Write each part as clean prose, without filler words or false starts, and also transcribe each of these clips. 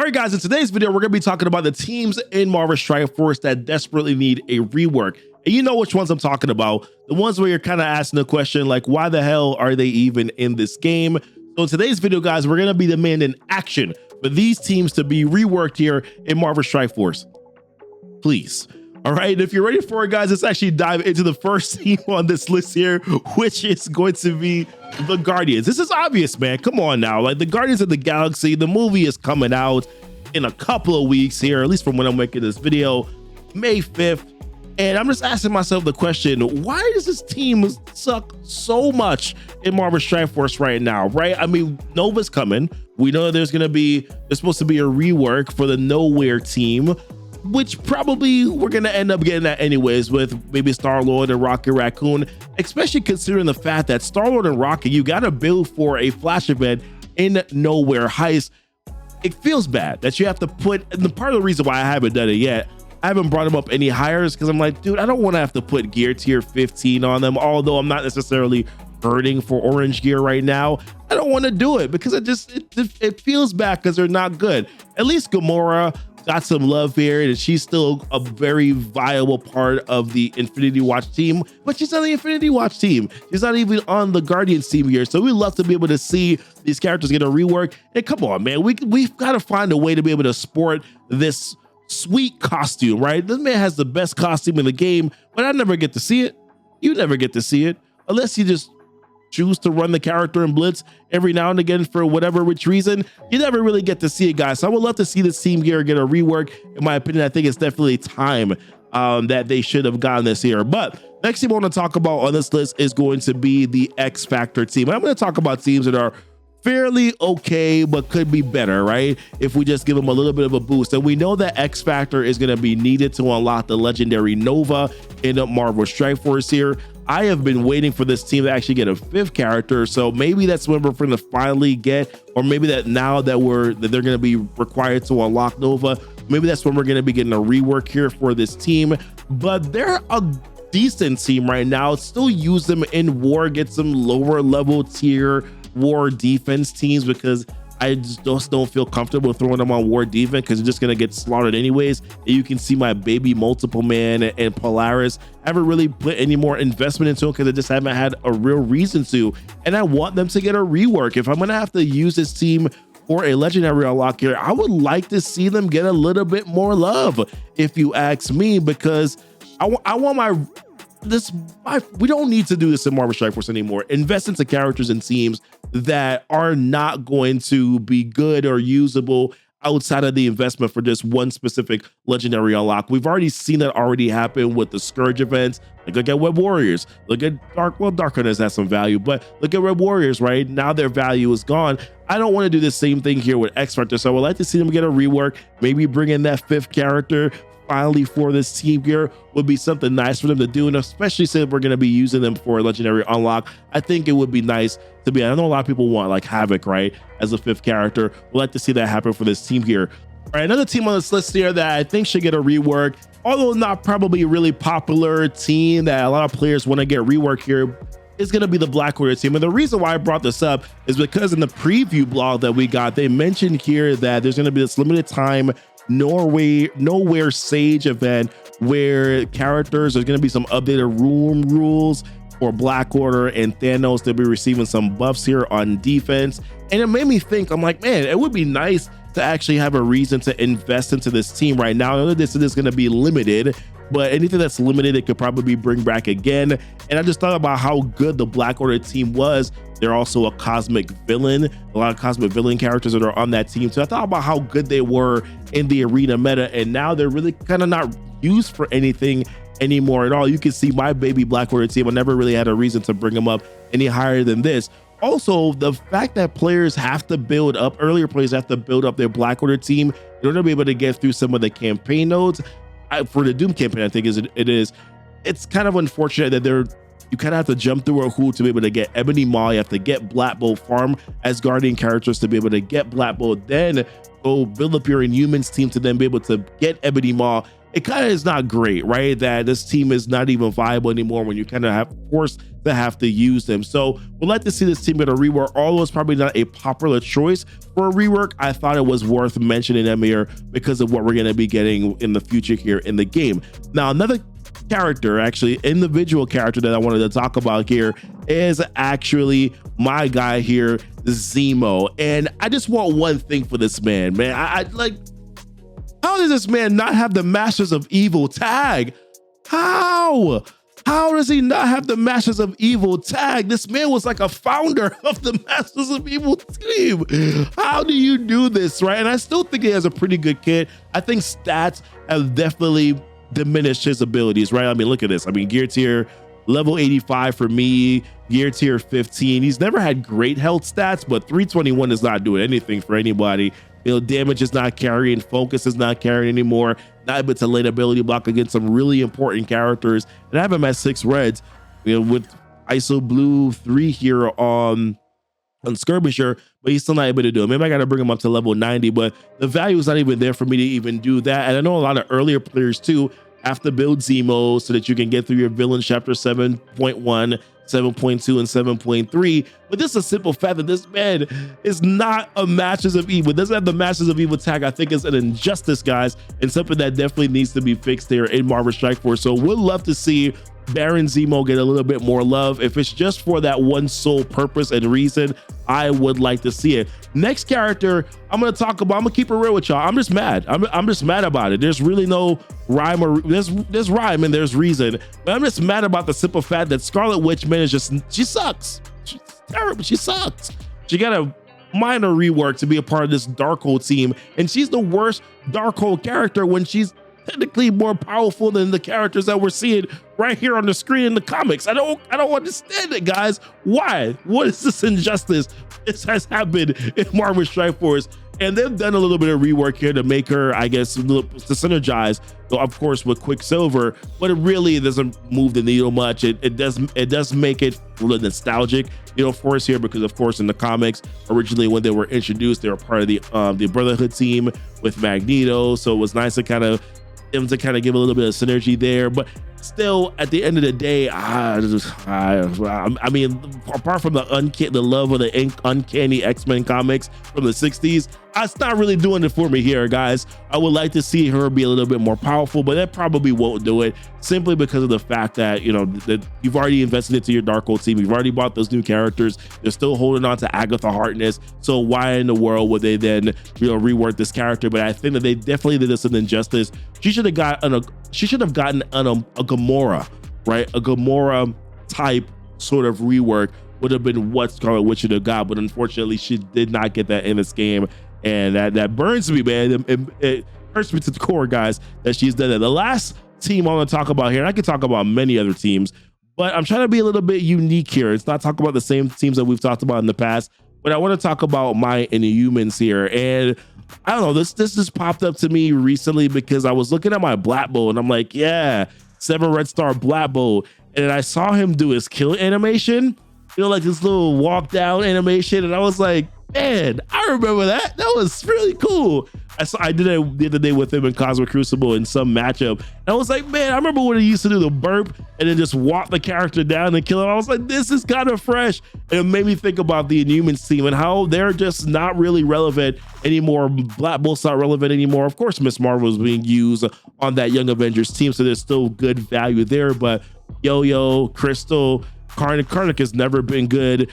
right, guys, in today's video, we're going to be talking about the teams in Marvel Strike Force that desperately need a rework. And you know which ones I'm talking about. The ones where you're kind of asking the question, like, why the hell are they even in this game? So in today's video, guys, we're going to be demanding action for these teams to be reworked here in Marvel Strike Force. Please. All right, if you're ready for it, guys, let's actually dive into the first team on this list here, which is going to be the Guardians. This is obvious, man. Come on now. Like, the Guardians of the Galaxy, the movie is coming out in a couple of weeks here, at least from when I'm making this video, May 5th. And I'm just asking myself the question, why does this team suck so much in Marvel Strike Force right now, right? I mean, Nova's coming. We know there's supposed to be a rework for the Nowhere team, which probably we're going to end up getting that anyways with maybe Star-Lord and Rocket Raccoon, especially considering the fact that Star-Lord and Rocket, you got to build for a flash event in Nowhere Heist. It feels bad that you have to put, and part of the reason why I haven't done it yet, I haven't brought them up any higher is because I'm like, dude, I don't want to have to put gear tier 15 on them, although I'm not necessarily hurting for orange gear right now. I don't want to do it because it feels bad because they're not good. At least Gamora got some love here, and she's still a very viable part of the Infinity Watch team, but she's not the Infinity Watch team. She's not even on the Guardians team here. So we love to be able to see these characters get a rework. And come on, man, we've got to find a way to be able to sport this sweet costume, right? This man has the best costume in the game, but I never get to see it. You never get to see it unless you just choose to run the character in Blitz every now and again for whatever which reason. You never really get to see it, guys. So I would love to see this team here get a rework. In my opinion, I think it's definitely time that they should have gotten this here. But next team I want to talk about on this list is going to be the X Factor team. I'm going to talk about teams that are fairly okay, but could be better, right? If we just give them a little bit of a boost. And we know that X Factor is going to be needed to unlock the legendary Nova in Marvel Strike Force here. I have been waiting for this team to actually get a fifth character, so maybe that's when we're going to finally get, or maybe that now that they're going to be required to unlock Nova, maybe that's when we're going to be getting a rework here for this team. But they're a decent team right now. Still use them in war, get some lower level tier war defense teams, because I just don't feel comfortable throwing them on war defense because they're just going to get slaughtered anyways. And you can see my baby Multiple Man and Polaris. I haven't really put any more investment into them because I just haven't had a real reason to. And I want them to get a rework. If I'm going to have to use this team for a legendary unlock here, I would like to see them get a little bit more love, if you ask me, because I want we don't need to do this in Marvel Strike Force anymore. Invest into characters and teams that are not going to be good or usable outside of the investment for just one specific legendary unlock. We've already seen that already happen with the Scourge events. Like, look at Web Warriors. Look at Dark Hunters has some value, but look at Web Warriors, right? Now their value is gone. I don't want to do the same thing here with X Factor, so I would like to see them get a rework, maybe bring in that fifth character finally for this team here. Would be something nice for them to do, and especially since we're going to be using them for a legendary unlock, I think it would be nice to be. I know a lot of people want like Havoc, right, as a fifth character. We'd like to see that happen for this team here. All right, another team on this list here that I think should get a rework, although not probably a really popular team that a lot of players want to get rework here, is going to be the Black Order team. And the reason why I brought this up is because in the preview blog that we got, they mentioned here that there's going to be this limited time Nowhere Sage event where characters, there's going to be some updated room rules for Black Order and Thanos. They'll be receiving some buffs here on defense, and it made me think, I'm like, man, it would be nice to actually have a reason to invest into this team right now. I know this is going to be limited, but anything that's limited, it could probably bring back again. And I just thought about how good the Black Order team was. They're also a cosmic villain, a lot of cosmic villain characters that are on that team. So I thought about how good they were in the arena meta, and now they're really kind of not used for anything anymore at all. You can see my baby Black Order team. I never really had a reason to bring them up any higher than this. Also, the fact that players have to build up, earlier players have to build up their Black Order team in order to be able to get through some of the campaign nodes. For the Doom campaign, I think it's kind of unfortunate that you kind of have to jump through a hoop to be able to get Ebony Maw. You have to get Black Bolt, farm as Guardian characters to be able to get Black Bolt, then go build up your Inhumans team to then be able to get Ebony Maw it kind of is not great, right? That this team is not even viable anymore when you kind of have forced to have to use them. So we'd like to see this team get a rework. Although it's probably not a popular choice for a rework, I thought it was worth mentioning them here because of what we're going to be getting in the future here in the game. Now, another character, actually individual character that I wanted to talk about here is actually my guy here, Zemo. And I just want one thing for this man. I like, how does this man not have the Masters of Evil tag? How does he not have the Masters of Evil tag? This man was like a founder of the Masters of Evil team. How do you do this, right? And I still think he has a pretty good kit. I think stats have definitely diminished his abilities, right? I mean, look at this. I mean, gear tier level 85 for me, gear tier 15. He's never had great health stats, but 321 is not doing anything for anybody. You know, damage is not carrying, focus is not carrying anymore, not able to late ability block against some really important characters. And I have him at 6 reds, you know, with ISO blue 3 here on Skirmisher, but he's still not able to do it. Maybe I got to bring him up to level 90, but the value is not even there for me to even do that. And I know a lot of earlier players too have to build Zemo so that you can get through your villain chapter 7.1, 7.2, and 7.3. But this is a simple fact that this man is not a Masters of Evil. Doesn't have the Masters of Evil tag. I think it's an injustice, guys, and something that definitely needs to be fixed there in Marvel Strike Force. So we'd love to see Baron Zemo get a little bit more love. If it's just for that one sole purpose and reason, I would like to see it. Next character I'm gonna talk about, I'm gonna keep it real with y'all. I'm just mad. I'm just mad about it. There's really no rhyme or there's rhyme and there's reason, but I'm just mad about the simple fact that Scarlet Witch, man, is just, she sucks. She's terrible. She sucks. She got a minor rework to be a part of this Darkhold team, and she's the worst Darkhold character when she's technically more powerful than the characters that we're seeing right here on the screen in the comics. I don't understand it, guys. Why? What is this injustice? This has happened in Marvel Strike Force, and they've done a little bit of rework here to make her, I guess, to synergize, though of course with Quicksilver, but it really doesn't move the needle much. It does make it a little nostalgic, you know, for us here, because of course in the comics originally when they were introduced, they were part of the Brotherhood team with Magneto, so it was nice to kind of give a little bit of synergy there. But still, at the end of the day, I mean, apart from the love of the uncanny X-Men comics from the 60s, it's not really doing it for me here, guys. I would like to see her be a little bit more powerful, but that probably won't do it, simply because of the fact that, you know, that you've already invested into your Darkhold team. You've already bought those new characters. They're still holding on to Agatha Harkness. So why in the world would they then, you know, rework this character? But I think that they definitely did this an injustice. She should have gotten a Gamora, right? A Gamora type sort of rework would have been what Scarlet Witch should have got, but unfortunately she did not get that in this game, and that burns me, man. It hurts me to the core, guys, that she's done that. The last team I want to talk about here, and I could talk about many other teams, but I'm trying to be a little bit unique here. It's not talking about the same teams that we've talked about in the past, but I want to talk about my Inhumans here. And I don't know, this just popped up to me recently because I was looking at my Black Bolt and I'm like, yeah, 7 red star Black Bolt, and I saw him do his kill animation, you know, like this little walk down animation, and I was like, man, I remember that. That was really cool. I did it the other day with him in Cosmic Crucible in some matchup, and I was like, man, I remember when he used to do the burp and then just walk the character down and kill him. I was like, this is kind of fresh, and it made me think about the Inhumans team and how they're just not really relevant anymore. Black Bolt's not relevant anymore. Of course, Miss Marvel is being used on that Young Avengers team, so there's still good value there, but Yo-Yo, Crystal, Karnak has never been good.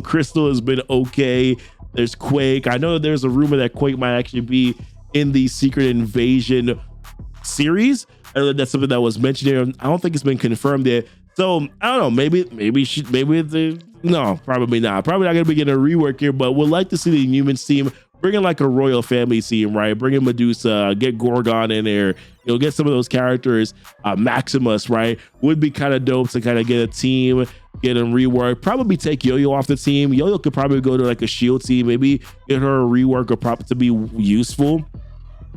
Crystal has been okay. There's Quake. I know there's a rumor that Quake might actually be in the Secret Invasion series. I know that's something that was mentioned here. I don't think it's been confirmed yet. So I don't know. No, probably not. Probably not gonna be getting a rework here, but we'd like to see the Inhumans team bring in like a royal family team, right? Bring in Medusa, get Gorgon in there, you know, get some of those characters. Maximus, right? Would be kind of dope to kind of get a team, get them rework. Probably take Yo-Yo off the team. Yo-Yo could probably go to like a Shield team, maybe get her a rework or prop to be useful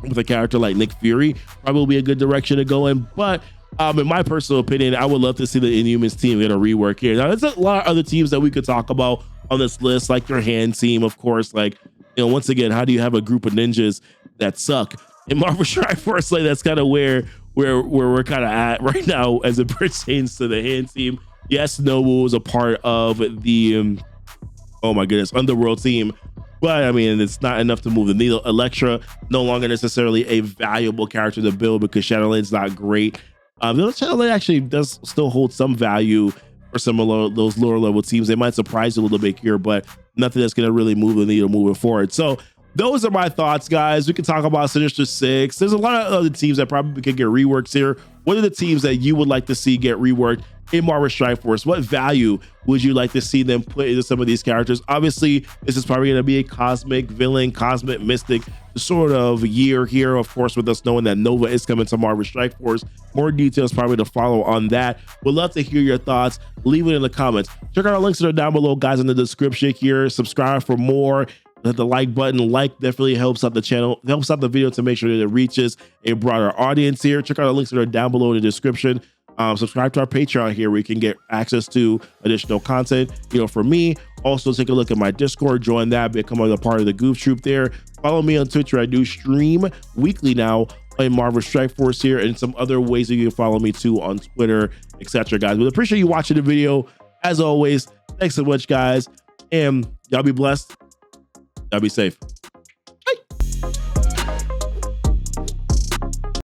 with a character like Nick Fury. Probably be a good direction to go in. But in my personal opinion, I would love to see the Inhumans team get a rework here. Now, there's a lot of other teams that we could talk about on this list, like your hand team, of course. Like, you know, once again, how do you have a group of ninjas that suck? in Marvel Strike Force. Like that's kind of where we're kind of at right now as it pertains to the hand team. Yes, Noble was a part of the oh my goodness, Underworld team, but I mean, it's not enough to move the needle. Elektra, no longer necessarily a valuable character to build because Shadowland's not great. Shadowland actually does still hold some value for some of those lower level teams. They might surprise you a little bit here, but nothing that's going to really move the needle moving forward. So those are my thoughts, guys. We can talk about Sinister Six. There's a lot of other teams that probably could get reworks here. What are the teams that you would like to see get reworked in Marvel Strike Force? What value would you like to see them put into some of these characters? Obviously, this is probably going to be a cosmic villain, cosmic mystic sort of year here, of course, with us knowing that Nova is coming to Marvel Strike Force. More details probably to follow on that. Would love to hear your thoughts. Leave it in the comments. Check out our links that are down below, guys, in the description here. Subscribe for more. Hit the like button. Like definitely helps out the channel, helps out the video to make sure that it reaches a broader audience here. Check out the links that are down below in the description. Subscribe to our Patreon here where you can get access to additional content, for me. Also, take a look at my Discord, join that, become a part of the Goof Troop there. Follow me on Twitter. I do stream weekly now in Marvel Strike Force here, and some other ways that you can follow me too on Twitter, etc. guys. But appreciate you watching the video. As always, thanks so much, guys, and y'all be blessed. Y'all be safe.